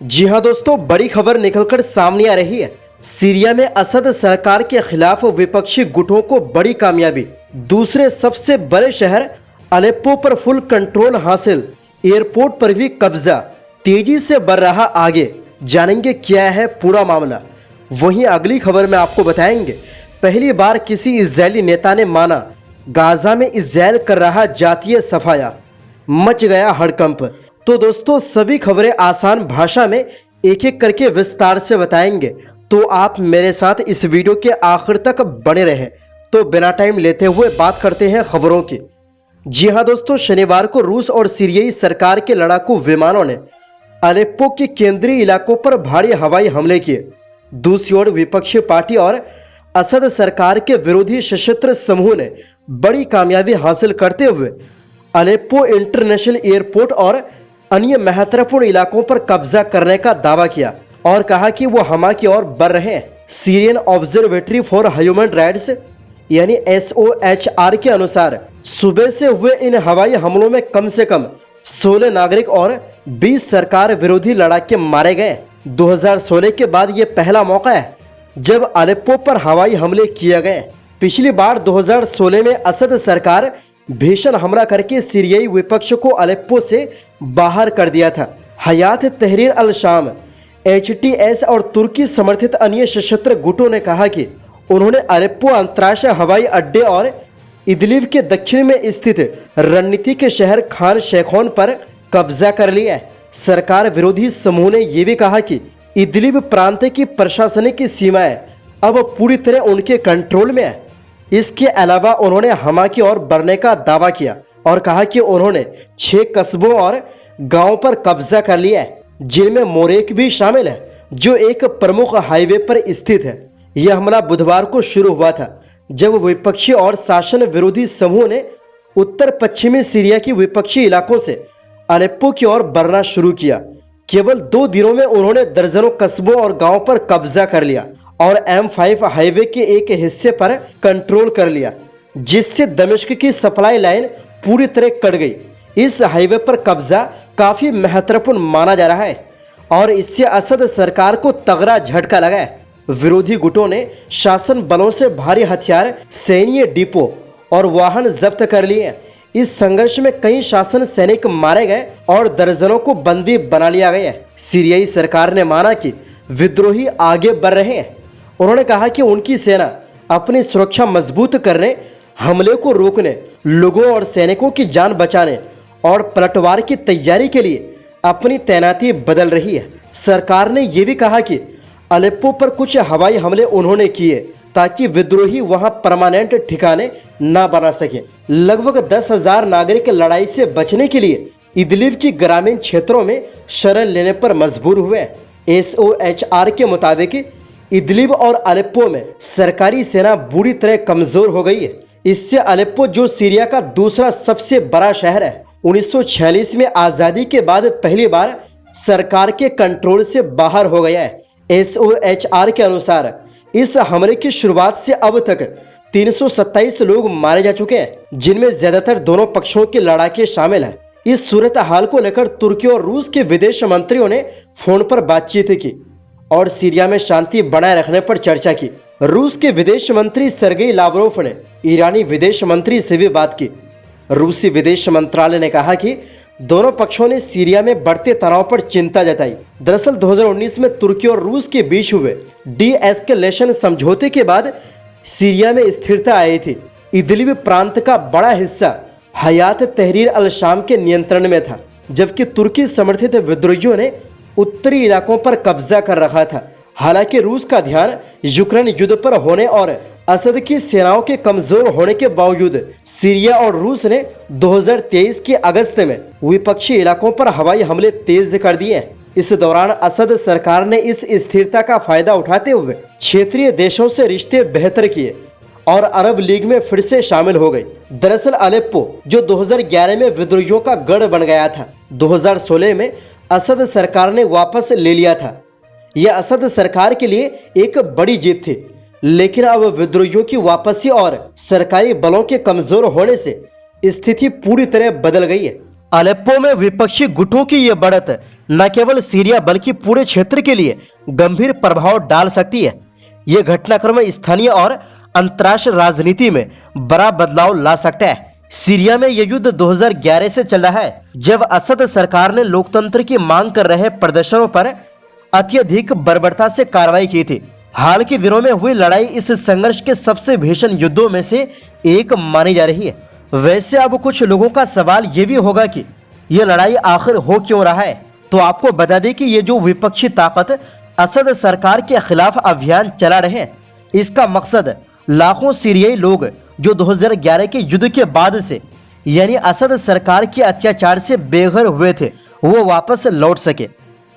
जी हां दोस्तों, बड़ी खबर निकलकर सामने आ रही है। सीरिया में असद सरकार के खिलाफ विपक्षी गुटों को बड़ी कामयाबी। दूसरे सबसे बड़े शहर अलेप्पो पर फुल कंट्रोल हासिल। एयरपोर्ट पर भी कब्जा। तेजी से बढ़ रहा आगे। जानेंगे क्या है पूरा मामला। वहीं अगली खबर में आपको बताएंगे, पहली बार किसी इजरायली नेता ने माना गाजा में इजरायल कर रहा जातीय सफाया। मच गया हड़कंप। तो दोस्तों, सभी खबरें आसान भाषा में एक एक करके विस्तार से बताएंगे, तो आप मेरे साथ इस वीडियो के आखिर तक बने रहें। तो बिना टाइम लेते हुए बात करते हैं खबरों की। जी हां दोस्तों, शनिवार को रूस और सीरियाई सरकार के लड़ाकू विमानों ने अलेप्पो के केंद्रीय इलाकों पर भारी हवाई हमले किए। दूसरी ओर विपक्षी पार्टी और असद सरकार के विरोधी सशस्त्र समूह ने बड़ी कामयाबी हासिल करते हुए अलेप्पो इंटरनेशनल एयरपोर्ट और अन्य महत्वपूर्ण इलाकों पर कब्जा करने का दावा किया और कहा कि वो हमा की ओर बढ़ रहे हैं। Syrian observatory for human rights यानी SOHR के अनुसार सुबह से हुए इन हवाई हमलों में कम से कम 16 नागरिक और 20 सरकार विरोधी लड़ाके मारे गए। 2016 के बाद यह पहला मौका है जब अलेप्पो पर हवाई हमले किए गए। पिछली बार 2016 में असद सरकार भीषण हमला करके सीरियाई विपक्ष को अलेप्पो से बाहर कर दिया था। हयात तहरीर अल शाम, HTS और तुर्की समर्थित अन्य सशस्त्र गुटों ने कहा कि उन्होंने अलेप्पो अंतर्राष्ट्रीय हवाई अड्डे और इदलिब के दक्षिण में स्थित रणनीतिक शहर खान शेखोन पर कब्जा कर लिया है। सरकार विरोधी समूह ने यह भी कहा कि इदलिब प्रांत की प्रशासनिक सीमाएं अब पूरी तरह उनके कंट्रोल में है। इसके अलावा उन्होंने हमा की ओर बढ़ने का दावा किया और कहा कि उन्होंने 6 कस्बों और गांवों पर कब्जा कर लिया है, जिनमें मोरेक भी शामिल है, जो एक प्रमुख हाईवे पर स्थित है। यह हमला बुधवार को शुरू हुआ था, जब विपक्षी और शासन विरोधी समूह ने उत्तर पश्चिमी सीरिया के विपक्षी इलाकों से अलेप्पो की ओर बढ़ना शुरू किया। केवल 2 दिनों में उन्होंने दर्जनों कस्बों और गांवों पर कब्जा कर लिया और M5 हाईवे के एक हिस्से पर कंट्रोल कर लिया, जिससे दमिश्क की सप्लाई लाइन पूरी तरह कट गई। इस हाईवे पर कब्जा काफी महत्वपूर्ण माना जा रहा है और इससे असद सरकार को तगड़ा झटका लगा है। विरोधी गुटों ने शासन बलों से भारी हथियार, सैन्य डिपो और वाहन जब्त कर लिए। इस संघर्ष में कई शासन सैनिक मारे गए और दर्जनों को बंदी बना लिया गया। सीरियाई सरकार ने माना कि विद्रोही आगे बढ़ रहे हैं। उन्होंने कहा कि उनकी सेना अपनी सुरक्षा मजबूत करने, हमले को रोकने, लोगों और सैनिकों की जान बचाने और पलटवार की तैयारी के लिए अपनी तैनाती बदल रही है। सरकार ने यह भी कहा कि अलेप्पो पर कुछ हवाई हमले उन्होंने किए ताकि विद्रोही वहां परमानेंट ठिकाने न बना सके। लगभग 10,000 नागरिक लड़ाई से बचने के लिए इदलिब की ग्रामीण क्षेत्रों में शरण लेने पर मजबूर हुए। SOHR के मुताबिक इदलिब और अलेप्पो में सरकारी सेना बुरी तरह कमजोर हो गई है। इससे अलेप्पो, जो सीरिया का दूसरा सबसे बड़ा शहर है, 1946 में आजादी के बाद पहली बार सरकार के कंट्रोल से बाहर हो गया है। SOHR के अनुसार इस हमले की शुरुआत से अब तक 327 लोग मारे जा चुके हैं, जिनमें ज्यादातर दोनों पक्षों के लड़ाके शामिल हैं। इस सूरत हाल को लेकर तुर्की और रूस के विदेश मंत्रियों ने फोन पर बातचीत की और सीरिया में शांति बनाए रखने पर चर्चा की। रूस के विदेश मंत्री सर्गेई लावरोव ने ईरानी विदेश मंत्री से भी बात की। रूसी विदेश मंत्रालय ने कहा कि दोनों पक्षों ने सीरिया में बढ़ते तनाव पर चिंता जताई। दरअसल 2019 में तुर्की और रूस के बीच हुए डी-एस्केलेशन समझौते के बाद सीरिया में स्थिरता आई थी। इदलिब प्रांत का बड़ा हिस्सा हयात तहरीर अल शाम के नियंत्रण में था, जबकि तुर्की समर्थित विद्रोहियों ने उत्तरी इलाकों पर कब्जा कर रखा था। हालांकि रूस का ध्यान यूक्रेन युद्ध पर होने और असद की सेनाओं के कमजोर होने के बावजूद सीरिया और रूस ने 2023 के अगस्त में विपक्षी इलाकों पर हवाई हमले तेज कर दिए। इस दौरान असद सरकार ने इस स्थिरता का फायदा उठाते हुए क्षेत्रीय देशों से रिश्ते बेहतर किए और अरब लीग में फिर से शामिल हो गई। दरअसल अलेप्पो, जो 2011 में विद्रोहियों का गढ़ बन गया था, 2016 में असद सरकार ने वापस ले लिया था। यह असद सरकार के लिए एक बड़ी जीत थी, लेकिन अब विद्रोहियों की वापसी और सरकारी बलों के कमजोर होने से स्थिति पूरी तरह बदल गई है। अलेप्पो में विपक्षी गुटों की ये बढ़त न केवल सीरिया बल्कि पूरे क्षेत्र के लिए गंभीर प्रभाव डाल सकती है। ये घटनाक्रम स्थानीय और अंतर्राष्ट्रीय राजनीति में बड़ा बदलाव ला सकता है। सीरिया में यह युद्ध 2011 से चल रहा है, जब असद सरकार ने लोकतंत्र की मांग कर रहे प्रदर्शनों पर अत्यधिक बर्बरता से कार्रवाई की थी। हाल के दिनों में हुई लड़ाई इस संघर्ष के सबसे भीषण युद्धों में से एक मानी जा रही है। वैसे अब कुछ लोगों का सवाल ये भी होगा कि यह लड़ाई आखिर हो क्यों रहा है। तो आपको बता दें कि ये जो विपक्षी ताकत असद सरकार के खिलाफ अभियान चला रहे हैं, इसका मकसद लाखों सीरियाई लोग जो 2011 के युद्ध के बाद से यानी असद सरकार के अत्याचार से बेघर हुए थे, वो वापस लौट सके।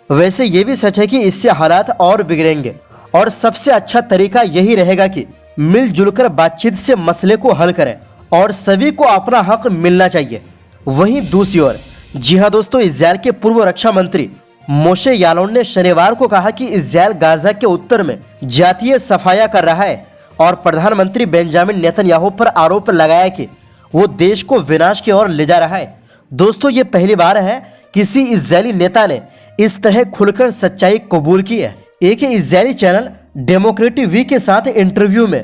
वैसे ये भी सच है कि इससे हालात और बिगड़ेंगे और सबसे अच्छा तरीका यही रहेगा कि मिलजुल कर बातचीत से मसले को हल करें और सभी को अपना हक मिलना चाहिए। वहीं दूसरी ओर जी हां दोस्तों, इजरायल के पूर्व रक्षा मंत्री मोशे यालोन ने शनिवार को कहा कि इजरायल गाजा के उत्तर में जातीय सफाया कर रहा है और प्रधानमंत्री बेंजामिन नेतन्याहू पर आरोप लगाया कि वो देश को विनाश की ओर ले जा रहा है। दोस्तों, ये पहली बार है किसी इजरायली नेता ने इस तरह खुलकर सच्चाई कबूल की है। एक इजरायली चैनल डेमोक्रेटिक वी के साथ इंटरव्यू में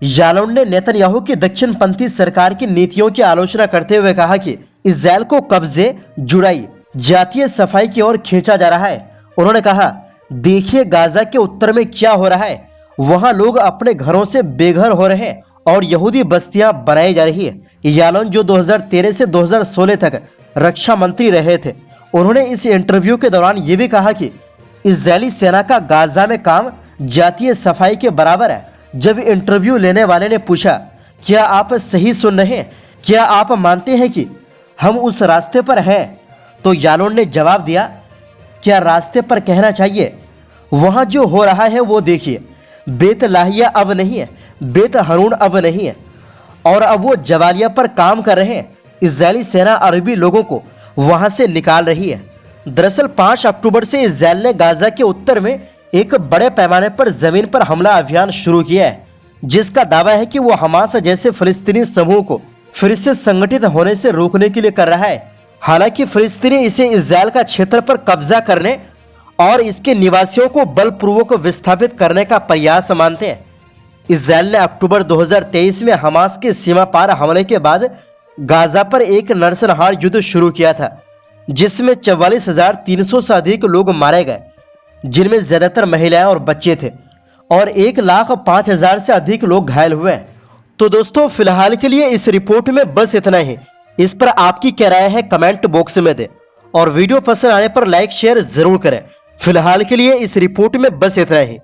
यालोन ने नेतन्याहू की दक्षिणपंथी सरकार की नीतियों की आलोचना करते हुए कहा कि इजरायल को कब्जे, जुड़ाई, जातीय सफाई की ओर खींचा जा रहा है। उन्होंने कहा, देखिए गाजा के उत्तर में क्या हो रहा है। वहां लोग अपने घरों से बेघर हो रहे हैं और यहूदी बस्तियां बनाई जा रही है। यालोन जो 2013 से 2016 तक रक्षा मंत्री रहे थे, उन्होंने इस इंटरव्यू के दौरान ये भी कहा कि इजरायली सेना का गाजा में काम जातीय सफाई के बराबर है। जब इंटरव्यू लेने वाले ने पूछा, क्या आप सही सुन रहे हैं, क्या आप मानते हैं कि हम उस रास्ते पर हैं, तो यालोन ने जवाब दिया, क्या रास्ते पर कहना चाहिए, वहां जो हो रहा है वो देखिए। बेत लाहिया अब नहीं है, बेत हरून अब नहीं है और अब वो जवालिया पर काम कर रहे हैं। इजरायली सेना अरबी लोगों को वहां से निकाल रही है। दरअसल 5 अक्टूबर से इजरायल ने गाजा के उत्तर में एक बड़े पैमाने पर जमीन पर हमला अभियान शुरू किया है, जिसका दावा है कि वो हमास जैसे फिलिस्तीनी समूह को फिर से संगठित होने से रोकने के लिए कर रहा है। हालांकि फिलिस्तीनी इसे इजरायल का क्षेत्र पर कब्जा करने और इसके निवासियों को बलपूर्वक विस्थापित करने का प्रयास मानते हैं। इजरायल ने अक्टूबर 2023 में हमास के सीमा पार हमले के बाद गाजा पर एक नरसंहार युद्ध शुरू किया था, जिसमें 44,300 से अधिक लोग मारे गए, जिनमें ज्यादातर महिलाएं और बच्चे थे और 1,05,000 से अधिक लोग घायल हुए। तो दोस्तों, फिलहाल के लिए इस रिपोर्ट में बस इतना ही। इस पर आपकी क्या राय है कमेंट बॉक्स में दें और वीडियो पसंद आने पर लाइक शेयर जरूर करें। फिलहाल के लिए इस रिपोर्ट में बस इतना ही।